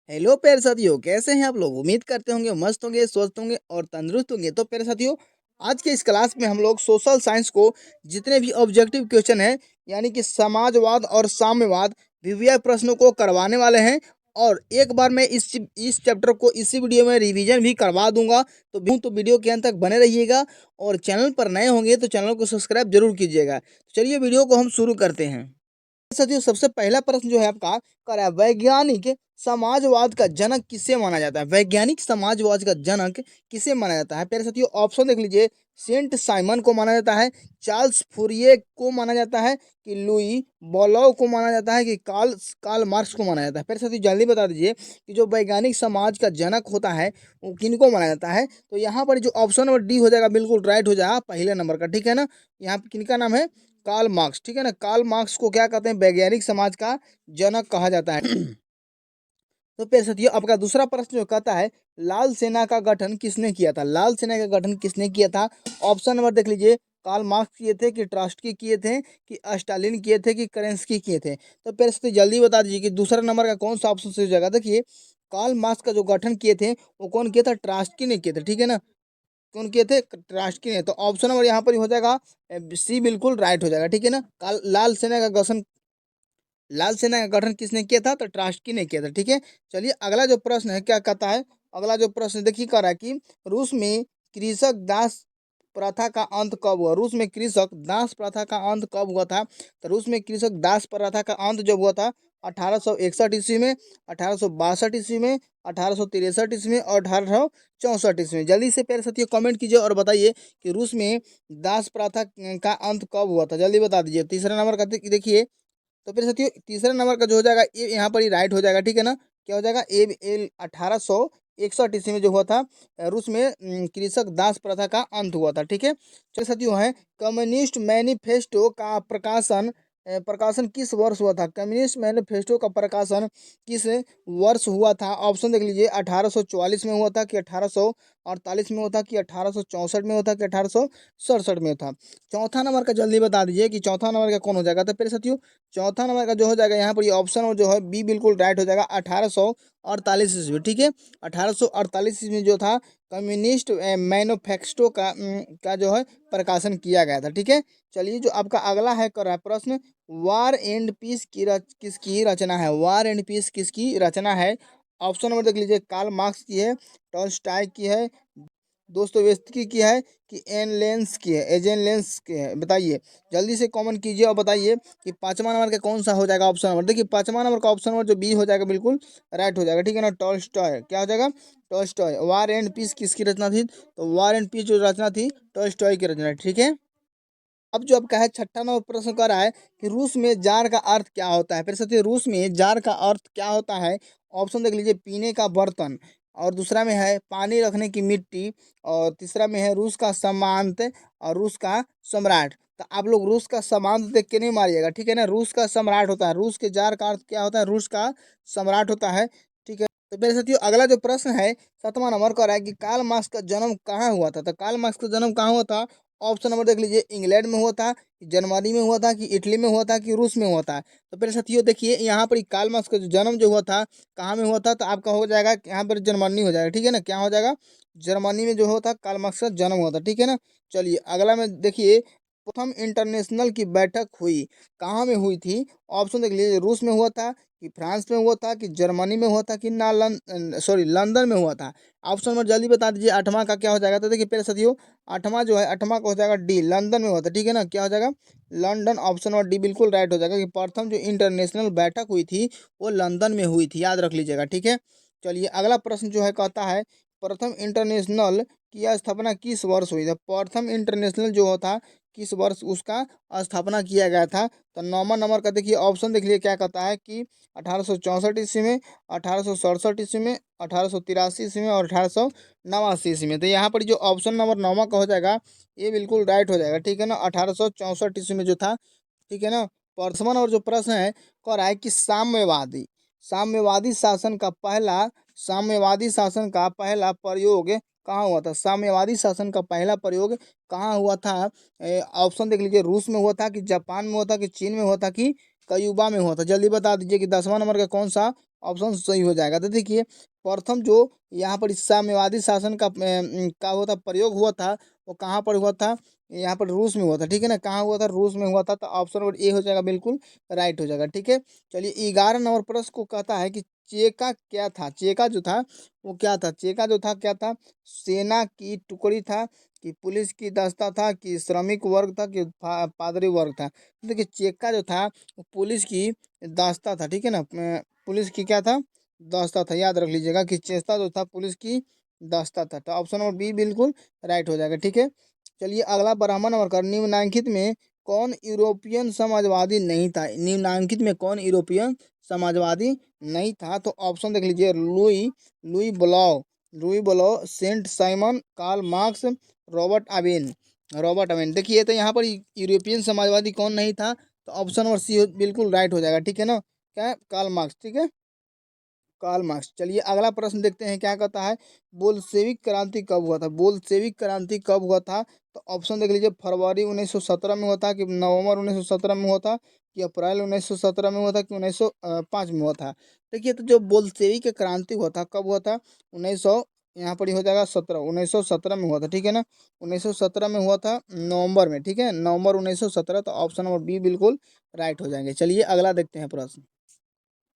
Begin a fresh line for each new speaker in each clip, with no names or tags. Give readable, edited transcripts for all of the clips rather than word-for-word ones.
Hello प्यारे साथियों, कैसे हैं आप लोग? उम्मीद करते होंगे मस्त होंगे, स्वस्थ होंगे और तंदुरुस्त होंगे। तो प्यारे साथियों, आज के इस क्लास में हम लोग सोशल साइंस को जितने भी ऑब्जेक्टिव क्वेश्चन हैं, यानी कि समाजवाद और साम्यवाद विविध प्रश्नों को करवाने वाले हैं। और एक बार मैं इस चैप्टर को इसी वीडियो में रिवीजन भी करवा दूंगा। तो वीडियो के अंत तक बने रहिएगा और चैनल पर नए होंगे तो चैनल को सब्सक्राइब जरूर कीजिएगा। चलिए वीडियो को हम शुरू करते हैं। साथियों, सबसे पहला प्रश्न जो है आपका कर रहा है, वैज्ञानिक समाजवाद का जनक किसे माना जाता है? वैज्ञानिक समाजवाद का जनक किसे माना जाता है? प्यारे साथियों, ऑप्शन देख लीजिए। सेंट साइमन को माना जाता है, चार्ल्स फूरिये को माना जाता है, कि लुई बोलो को माना जाता है, कि कार्ल कार्ल मार्क्स को माना जाता है। प्यारे साथियों, जल्दी बता दीजिए कि जो वैज्ञानिक समाज का जनक होता है वो किनको माना जाता है। तो यहाँ पर जो ऑप्शन नंबर डी हो जाएगा बिल्कुल राइट हो जाएगा, पहले नंबर का। ठीक है ना? यहाँ पे किनका नाम है? Karl Marx. ठीक है ना? कार्ल मार्क्स को क्या कहते हैं? वैज्ञानिक समाज का जनक कहा जाता है। तो प्यारे साथियों, आपका दूसरा प्रश्न जो कहता है, लाल सेना का गठन किसने किया था? लाल सेना का गठन किसने किया था? ऑप्शन नंबर देख लीजिए। कार्ल मार्क्स किए थे, कि ट्रॉट्स्की किए थे, कि स्टालिन किए थे, कि केरेंस्की किए थे? तो प्यारे साथियों, जल्दी बता दीजिए कि दूसरा नंबर का कौन सा ऑप्शन सही हो जाएगा। देखिए, कार्ल मार्क्स का जो गठन किए थे वो कौन किया था? ट्रॉट्स्की ने किए थे। ठीक है ना? कौन किए थे? ट्रॉट्स्की ने। तो ऑप्शन नंबर यहाँ पर ही हो जाएगा सी, बिल्कुल राइट हो जाएगा। ठीक है ना? लाल सेना का गठन किसने किया था? तो ट्रॉट्स्की ने किया था। ठीक है। चलिए, अगला जो प्रश्न है क्या कहता है? अगला जो प्रश्न देखिए कह रहा है कि रूस में कृषक दास प्रथा का अंत कब हुआ? रूस में कृषक दास प्रथा का अंत कब हुआ था? तो रूस में कृषक दास प्रथा का अंत जब हुआ था 1861 ईस्वी में, 1862 ईस्वी में, 1863 ईस्वी में और 1864 ईस्वी में। जल्दी से प्यारे साथियों कमेंट कीजिए और बताइए कि रूस में दास प्रथा का अंत कब हुआ था। जल्दी बता दीजिए। तीसरा नंबर का देखिए, तो फिर साथियों तीसरा नंबर का जो हो जाएगा ये यहाँ पर ही राइट हो जाएगा। ठीक है ना? क्या हो जाएगा? ए एल 1861 ईस्वी में जो हुआ था रूस में कृषक दास प्रथा का अंत हुआ था। ठीक है। चलिए साथियों, है कम्युनिस्ट मैनिफेस्टो का प्रकाशन किस वर्ष हुआ था? कम्युनिस्ट मैनिफेस्टो का प्रकाशन किस वर्ष हुआ था? ऑप्शन देख लीजिए। 1844 में हुआ था, कि 1848 में हुआ था, कि 1864 में हुआ था, कि 1867 में था? चौथा नंबर का जल्दी बता दीजिए कि चौथा नंबर का कौन हो जाएगा। तो फिर साथियों, चौथा नंबर का जो हो जाएगा यहाँ पर ये ऑप्शन जो है बी बिल्कुल राइट हो जाएगा, 1848 ईस्वी। ठीक है। 1848 ईस्वी में जो था कम्युनिस्ट मैनिफेस्टो का जो है प्रकाशन किया गया था। ठीक है। चलिए, जो आपका अगला है कर रहा है प्रश्न, वार एंड पीस किसकी रचना है? वार एंड पीस किसकी रचना है? ऑप्शन नंबर देख लीजिए। कार्ल मार्क्स की है, टॉल्स्टॉय की है, दोस्तोयेव्स्की की है, कि एन लेंस की है, एजेन लेंस की है? बताइए, जल्दी से कमेंट कीजिए और बताइए कि पांचवा नंबर का कौन सा हो जाएगा ऑप्शन नंबर। देखिए, पांचवा नंबर का ऑप्शन नंबर जो बी हो जाएगा बिल्कुल राइट हो जाएगा। ठीक है ना? टॉल्स्टॉय। क्या हो जाएगा? टॉल्स्टॉय। वार एंड पीस किसकी रचना थी? तो वार एंड पीस जो रचना थी टॉल्स्टॉय की रचना। ठीक है। अब जो आपका है छठा नंबर प्रश्न कर रहा है कि रूस में जार का अर्थ क्या होता है? फिर से रूस में जार का अर्थ क्या होता है? ऑप्शन देख लीजिए। पीने का बर्तन, और दूसरा में है पानी रखने की मिट्टी, और तीसरा में है रूस का सामंत, और रूस का सम्राट। तो आप लोग रूस का सामंत देख के नहीं मारिएगा। ठीक है ना? रूस का सम्राट होता है। रूस के जार का अर्थ क्या होता है? रूस का सम्राट होता है। ठीक है। तो मेरे साथियों, अगला जो प्रश्न है सातवां नंबर का है कि कार्ल मार्क्स का जन्म कहाँ हुआ था? तो कार्ल मार्क्स का जन्म कहाँ हुआ था? ऑप्शन नंबर देख लीजिए। इंग्लैंड में हुआ था, कि जर्मनी में हुआ था, कि इटली में हुआ था, कि रूस में हुआ था? तो मेरे साथियों देखिए, यहाँ पर कार्ल मार्क्स का जो जन्म जो हुआ था कहाँ में हुआ था? तो आपका हो जाएगा यहाँ पर जर्मनी हो जाएगा। ठीक है ना? क्या हो जाएगा? जर्मनी में जो होता कार्ल मार्क्स का जन्म हुआ था। ठीक है ना? चलिए, अगला में देखिए, प्रथम इंटरनेशनल की बैठक हुई कहाँ में हुई थी? ऑप्शन देख लीजिए। रूस में हुआ था, कि फ्रांस में हुआ था, कि जर्मनी में हुआ था, कि लंदन में हुआ था? ऑप्शन नंबर जल्दी बता दीजिए। आठवां का क्या हो जाएगा? तो देखिए प्यारे साथियों, आठवां जो है, आठवां का हो जाएगा डी, लंदन में होता है। ठीक है ना? क्या हो जाएगा? लंदन। ऑप्शन नंबर डी बिल्कुल राइट हो जाएगा, कि प्रथम जो इंटरनेशनल बैठक हुई थी वो लंदन में हुई थी। याद रख लीजिएगा। ठीक है। चलिए, अगला प्रश्न जो है कहता है, प्रथम इंटरनेशनल की स्थापना किस वर्ष हुई? प्रथम इंटरनेशनल जो होता किस वर्ष उसका स्थापना किया गया था? तो नौवां नंबर का देखिए ऑप्शन देख लीजिए क्या कहता है, कि 1864 ईस्वी में, 1867 ईस्वी में, 1883 ईस्वी में और 1889 ईस्वी में? तो यहाँ पर जो ऑप्शन नंबर नौवां का हो जाएगा ये बिल्कुल राइट हो जाएगा। ठीक है ना? 1864 ईस्वी में जो था। ठीक है ना? परसवन और जो प्रश्न है कह रहा है कि साम्यवादी शासन का पहला साम्यवादी शासन का पहला प्रयोग कहाँ हुआ था? साम्यवादी शासन का पहला प्रयोग कहाँ हुआ था? ऑप्शन देख लीजिए। रूस में हुआ था, कि जापान में हुआ था, कि चीन में हुआ था, कि क्यूबा में हुआ था? जल्दी बता दीजिए कि 10वां नंबर का कौन सा ऑप्शन सही हो जाएगा। तो देखिए प्रथम जो यहाँ पर साम्यवादी शासन का होता प्रयोग हुआ था, वो कहाँ पर हुआ था? यहाँ पर रूस में हुआ था, ठीक है ना। कहाँ हुआ था? रूस में हुआ था। तो ऑप्शन नंबर ए हो जाएगा, बिल्कुल राइट हो जाएगा, ठीक है। चलिए 11 नंबर प्रश्न को कहता है कि चेका क्या था? चेका जो था वो क्या था? चेका जो था क्या था? सेना की टुकड़ी था, कि पुलिस की दस्ता था, कि श्रमिक वर्ग था, कि पादरी वर्ग था? तो देखिए चेका जो था वो पुलिस की दास्ता था, ठीक है ना। पुलिस की क्या था? दास्ता था, याद रख लीजिएगा कि चेस्ता जो था पुलिस की दास्ता था। तो ऑप्शन नंबर बी बिल्कुल राइट हो जाएगा, ठीक है। चलिए अगला 12वां नंबर का, निम्नलिखित में कौन यूरोपियन समाजवादी नहीं था? निम्नलिखित में कौन यूरोपियन समाजवादी नहीं था? तो ऑप्शन देख लीजिए, Louis Louis Blanc Louis Blanc, Saint Simon, Karl Marx, Robert Owen. देखिए तो यहाँ पर यूरोपियन समाजवादी कौन नहीं था? तो ऑप्शन नंबर सी बिल्कुल राइट हो जाएगा, ठीक है ना। क्या है? कार्ल मार्क्स, ठीक है, कार्ल मार्क्स। चलिए अगला प्रश्न देखते हैं क्या कहता है, बोल्शेविक क्रांति कब हुआ था? बोल्शेविक क्रांति कब हुआ था? तो ऑप्शन देख लीजिए, फरवरी 1917 में हुआ था, कि नवंबर 1917 में हुआ था, कि अप्रैल 1917 में हुआ था, कि 1905 में हुआ था? देखिए तो जो बोल्शेविक क्रांति हुआ था कब हुआ था? 1900, यहाँ पर ही हो जाएगा 17, 1917 में हुआ था, ठीक है ना। 1917 में हुआ था नवंबर में, ठीक है, नवंबर 1917। तो ऑप्शन नंबर बी बिल्कुल राइट हो जाएंगे। चलिए अगला देखते हैं प्रश्न।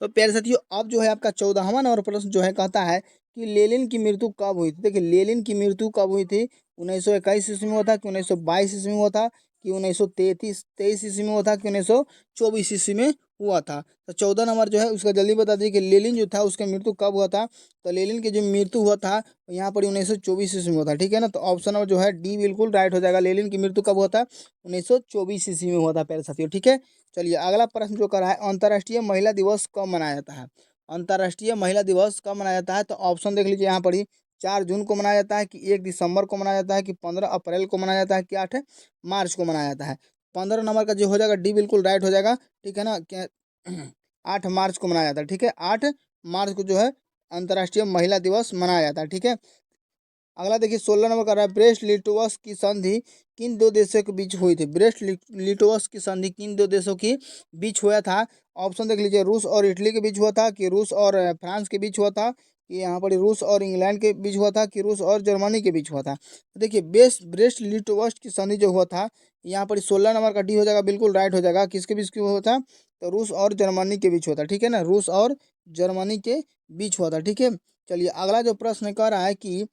तो प्यारे साथियों अब जो है आपका 14वां नंबर प्रश्न जो है कहता है कि लेनिन की मृत्यु कब हुई थी? देखिए लेनिन की मृत्यु कब हुई थी? 1921 ईस्वी में हुआ था, कि 1922 ईस्वी में हुआ था, कि 1933 ईस्वी में हुआ था, कि 1924 ईस्वी में हुआ था? तो 14 नंबर जो है उसका जल्दी बता दीजिए कि लेनिन जो था उसका मृत्यु कब हुआ था? तो लेनिन की जो मृत्यु हुआ था यहाँ पर 1924 ईस्वी में हुआ था, ठीक है ना। तो ऑप्शन नंबर जो है डी बिल्कुल राइट हो जाएगा। लेनिन की मृत्यु कब हुआ था? 1924 ईस्वी में हुआ था प्यारे साथियों, ठीक है। चलिए अगला प्रश्न जो कर रहा है, अंतर्राष्ट्रीय महिला दिवस कब मनाया जाता है? अंतर्राष्ट्रीय महिला दिवस कब मनाया जाता है? तो ऑप्शन देख लीजिए यहाँ पर ही, 4 जून को मनाया जाता है, कि 1 दिसंबर को मनाया जाता है, कि 15 अप्रैल को मनाया जाता है, कि 8 मार्च को मनाया जाता है? 15 नंबर का जो हो जाएगा डी बिल्कुल राइट हो जाएगा, ठीक है ना। क्या 8 मार्च को मनाया जाता है, ठीक है। 8 मार्च को जो है अंतर्राष्ट्रीय महिला दिवस मनाया जाता है, ठीक है। अगला देखिए 16 नंबर का रहा है, ब्रेस्ट लिटोवस की संधि किन दो देशों के बीच हुई थी? ब्रेस्ट लिटोवस की संधि किन दो देशों के बीच हुआ था? ऑप्शन देख लीजिए, रूस और इटली के बीच हुआ था, कि रूस और फ्रांस के बीच हुआ था, कि यहाँ पर रूस और इंग्लैंड के बीच हुआ था, कि रूस और जर्मनी के बीच हुआ था? तो देखिए ब्रेस्ट लिटोवस की संधि जो हुआ था यहाँ पर 16 नंबर का डी हो जाएगा, बिल्कुल राइट हो जाएगा। किसके बीच हुआ था? तो रूस और जर्मनी के बीच हुआ था, ठीक है ना, रूस और जर्मनी के बीच हुआ था, ठीक है। चलिए अगला जो प्रश्न कह रहा है कि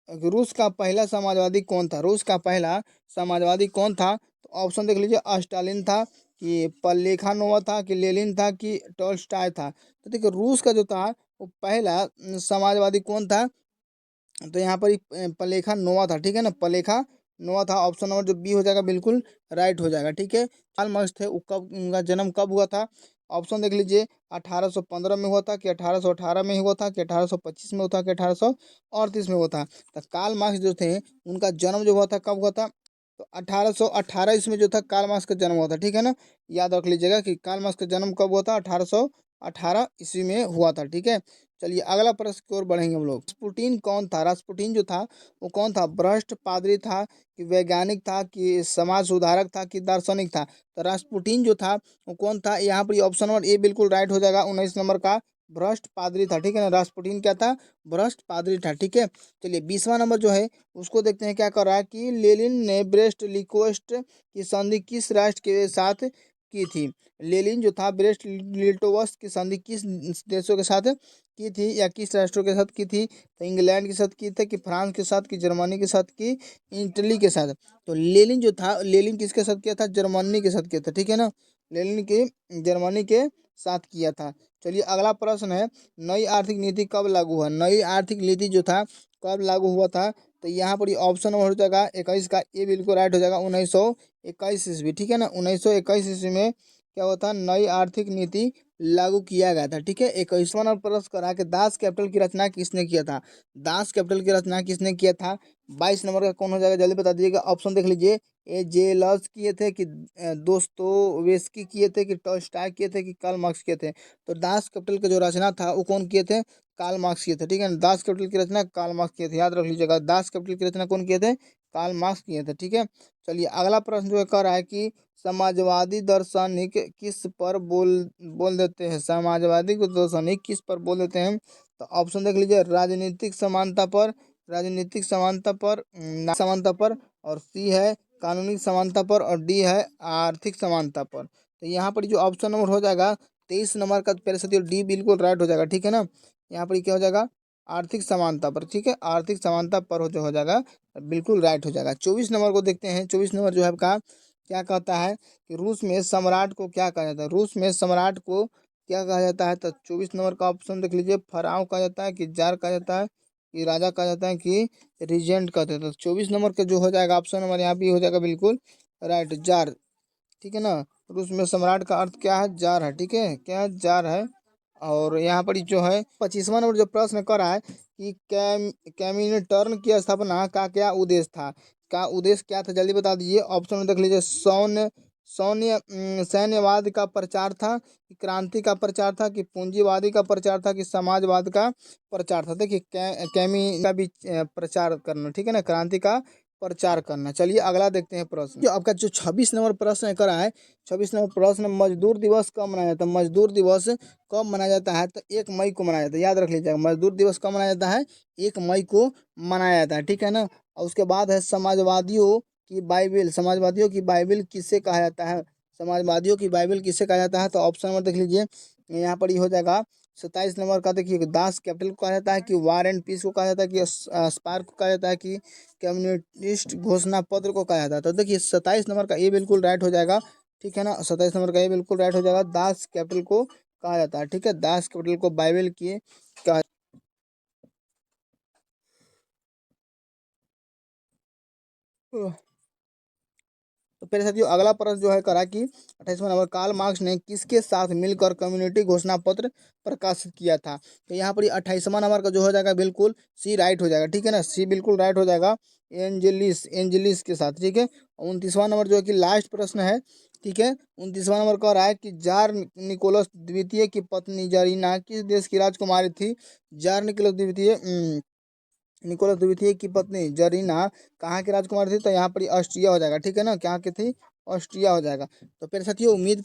रूस का पहला समाजवादी कौन था? रूस का पहला समाजवादी कौन था? तो ऑप्शन देख लीजिए, स्टालिन था, कि प्लेखानोवा था, कि लेनिन था, कि टॉल्स्टॉय था? तो देखिए रूस का जो था वो पहला समाजवादी कौन था? तो यहाँ पर प्लेखा नोवा था, ठीक है ना, प्लेखा नोवा था। ऑप्शन नंबर जो बी हो जाएगा बिल्कुल राइट हो जाएगा, ठीक है। कार्ल मार्क्स थे, वो कब, उनका जन्म कब हुआ था? ऑप्शन देख लीजिए, 1815 में हुआ था, कि 1818 में हुआ था, कि 1825 में हुआ था, कि 1838 में हुआ था? तो कार्ल मार्क्स जो थे उनका जन्म जो हुआ था कब हुआ था? तो 1818 इसमें जो था कार्ल मार्क्स का जन्म हुआ था, ठीक है ना। याद रख लीजिएगा कि कार्ल मार्क्स का जन्म कब हुआ था? 1818 ईस्वी में हुआ था, ठीक है। चलिए अगला प्रश्न की ओर बढ़ेंगे हम लोग। रास्पुटीन कौन था? रास्पुटीन जो था वो कौन था? भ्रष्ट पादरी था, कि वैज्ञानिक था, कि समाज सुधारक था, कि दार्शनिक था? तो रास्पुटीन जो था वो कौन था? यहाँ पर ऑप्शन नंबर ए बिल्कुल राइट हो जाएगा, 19 नंबर का भ्रष्ट पादरी था, ठीक है ना। रास्पुटीन क्या था? भ्रष्ट पादरी था, ठीक है। चलिए 20वां नंबर जो है उसको देखते हैं क्या कर रहा है, कि लेनिन ने ब्रेस्ट लिटोवस्ट की संधि किस राष्ट्र के साथ की थी? लेनिन जो था ब्रेस्ट लिटोवस्ट की संधि किस देशों के साथ की थी, या किस राष्ट्रों के साथ की थी? तो इंग्लैंड के साथ की थी, कि फ्रांस के साथ, कि जर्मनी के साथ, कि इटली के साथ? तो लेनिन जो था, लेनिन किसके साथ किया था? जर्मनी के साथ किया था, ठीक है ना। लेनिन के जर्मनी के साथ किया था। चलिए अगला प्रश्न है, नई आर्थिक नीति कब लागू हुआ? नई आर्थिक नीति जो था कब लागू हुआ था? तो यहाँ पर ऑप्शन नंबर हो जाएगा 21 का ए बिल्कुल राइट हो जाएगा, 1921 ईस्वी, ठीक है ना। 1921 ईस्वी में क्या हुआ था? नई आर्थिक नीति लागू किया गया था, ठीक है। 21वां नंबर प्रश्न करा के दास कैपिटल की रचना किसने किया था? दास कैपिटल की रचना किसने किया था? 22 नंबर का कौन हो जाएगा जल्दी बता दीजिएगा। ऑप्शन देख लीजिए, ए जेलस किए थे, कि दोस्तोवेस्की किए थे, कि टॉल्स्टॉय किए थे, कि कार्ल मार्क्स किए थे? तो दास कैपिटल का जो रचना था वो कौन किए थे? कार्ल मार्क्स किए थे, ठीक है ना। दास कैपिटल की रचना कार्ल मार्क्स किए थे, याद रख लीजिएगा। दास कैपिटल की रचना कौन किए थे? कार्ल मार्क्स किए थे, ठीक है। चलिए अगला प्रश्न जो है कह रहा है कि समाजवादी दार्शनिक किस पर बोल देते हैं, समाजवादी को दार्शनिक किस पर बोल देते हैं। तो ऑप्शन देख लीजिए, राजनीतिक समानता पर, राजनीतिक समानता पर, समानता पर, और सी है कानूनी समानता पर, और डी है आर्थिक समानता पर। तो यहाँ पर जो ऑप्शन नंबर हो जाएगा 23 नंबर का, पहले से डी बिल्कुल राइट हो जाएगा, ठीक है ना। यहाँ पर क्या हो जाएगा, आर्थिक समानता पर, ठीक है, आर्थिक समानता पर जो हो जाएगा बिल्कुल राइट हो जाएगा। 24 नंबर को देखते हैं, 24 नंबर जो है आपका क्या कहता है कि रूस में सम्राट को क्या कहा जाता है, रूस में सम्राट को क्या कहा जाता है। तो 24 नंबर का ऑप्शन देख लीजिए, फराव कहा जाता है कि जार कहा जाता है कि राजा कहा जाता है कि रीजेंट कहते हैं। तो 24 नंबर का जो हो जाएगा ऑप्शन नंबर यहाँ पे हो जाएगा बिल्कुल राइट, जार, ठीक है ना। रूस में सम्राट का अर्थ क्या है, जार है, ठीक है, क्या है, जार है। और यहाँ पर जो है 25वां नंबर जो प्रश्न कर रहा है कि कैमिनटर्न की स्थापना का क्या उद्देश्य था, का उद्देश्य क्या था, जल्दी बता दीजिए। ऑप्शन में देख लीजिए, सौन्य सौन्य सैन्यवाद का प्रचार था कि क्रांति का प्रचार था कि पूंजीवादी का प्रचार था कि समाजवाद का प्रचार था। देखिए कैमी का भी प्रचार करना, ठीक है ना, क्रांति का प्रचार करना। चलिए अगला देखते हैं प्रश्न, जो आपका जो 26 नंबर प्रश्न है करा है। 26 नंबर प्रश्न, मजदूर दिवस कब मनाया जाता है, मजदूर दिवस कब मनाया जाता है। तो 1 मई को मनाया जाता है, याद रख लीजिएगा, मजदूर दिवस कब मनाया जाता है, 1 मई को मनाया जाता है, ठीक है ना। और उसके बाद है समाजवादियों की बाइबिल, समाजवादियों की बाइबिल किसे कहा जाता है, समाजवादियों की बाइबिल किसे कहा जाता है। तो ऑप्शन नंबर देख लीजिए, यहाँ पर ये हो जाएगा 27 नंबर का, देखिए दास कैपिटल को कहा जाता है कि वार एंड पीस को कहा जाता है कि स्पार्क को कहा जाता है कि कम्युनिस्ट घोषणा पत्र को कहा जाता है। तो देखिए 27 नंबर का ये बिल्कुल राइट हो जाएगा, ठीक है ना, 27 नंबर का ये बिल्कुल राइट हो जाएगा, दास कैपिटल को कहा जाता है, ठीक है, दास कैपिटल को बाइबल की कहा। तो मेरे साथियों अगला प्रश्न जो है करा कि 28वां नंबर, कार्ल मार्क्स ने किसके साथ मिलकर कम्युनिटी घोषणा पत्र प्रकाशित किया था। तो यहाँ पर 28वां नंबर का जो हो जाएगा बिल्कुल सी राइट हो जाएगा, ठीक है ना, सी बिल्कुल राइट हो जाएगा, एंजेलिस, एंजेलिस के साथ, ठीक है। 29वां नंबर जो है कि लास्ट प्रश्न है, ठीक है। 29वां नंबर कह रहा है कि जार निकोलस द्वितीय की पत्नी जरीना किस देश की राजकुमारी थी। जार निकोलस द्वितीय निकोलस द्वितीय की पत्नी जरीना कहाँ की राजकुमारी थी। तो यहाँ पर ऑस्ट्रिया हो जाएगा, ठीक है ना, क्या की थी, ऑस्ट्रिया हो जाएगा। तो फिर साथियों उम्मीद